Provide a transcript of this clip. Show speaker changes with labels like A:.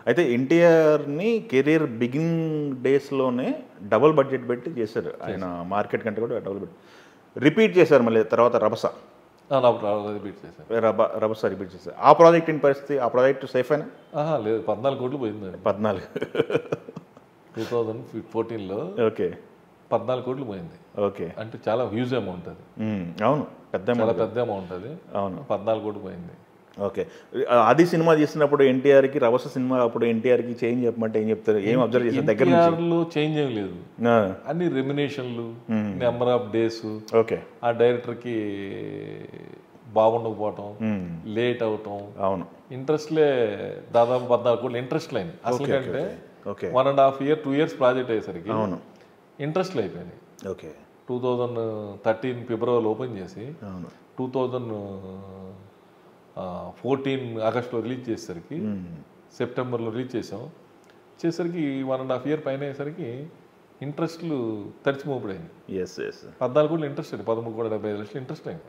A: అయితే ఎన్టీఆర్‌ని career beginning డేస్‌లోనే డబుల్ బడ్జెట్ పెట్టి చేశారు. ఆయన మార్కెట్ కంటే కూడా డబుల్ బడ్జెట్. రిపీట్ చేశారు మళ్ళీ తర్వాత 'రభస'.
B: రిపీట్ చేశాను.
A: 'రభస' రిపీట్ చేశారు. ఆ ప్రాజెక్ట్ ఏంటి పరిస్థితి? ఆ ప్రాజెక్ట్ సేఫేనా?
B: లేదు, 14 కోట్లు పోయిందండి.
A: 14.
B: 2014లో
A: ఓకే.
B: 14 కోట్లు పోయింది.
A: ఓకే.
B: అంటే చాలా హ్యూజ్ అమౌంట్ అది.
A: అవును. పెద్ద
B: చాలా
A: అమౌంట్.
B: పెద్ద అమౌంట్ అది.
A: అవును.
B: 14 కోట్లు పోయింది.
A: ఓకే. అది సినిమా తీసినప్పుడు ఎన్టీఆర్‌కి 'రభస' సినిమా అప్పుడు ఎన్టీఆర్‌కి చేంజ్ చెప్పమంటే ఏం చెప్తారు? ఏం అబ్జర్వ్ చేశారు దగ్గర నుంచి?
B: ఎన్టీఆర్‌లో చేంజ్ ఏం లేదు.
A: ఆ,
B: అన్ని రెమ్యునేషన్లు, నెంబర్ ఆఫ్ డేస్,
A: ఓకే.
B: ఆ డైరెక్టర్కి బాగుండకపోవటం, లేట్ అవటం,
A: అవును.
B: ఇంట్రెస్ట్లే దాదాపు 14 కోట్లు ఇంట్రెస్ట్ లైన్. అసలు
A: ఓకే,
B: కంటే
A: ఓకే.
B: 1.5 year 2 years ప్రాజెక్ట్ అయ్యేసరికి
A: అవును.
B: ఇంట్రెస్ట్లు అయిపోయినాయి.
A: ఓకే.
B: 2013 ఫిబ్రవరిలో ఓపెన్ చేసి
A: అవును.
B: 2014 ఆగస్టులో రిలీజ్ చేసేసరికి, సెప్టెంబర్లో రిలీజ్ చేసరికి 1.5 year పైన అయ్యేసరికి ఇంట్రెస్ట్లు తడిచి మోపుడైంది.
A: ఎస్.
B: 14 కోట్లు ఇంట్రెస్ట్ అయింది, 13,75,00,000 ఇంట్రెస్ట్ అయింది.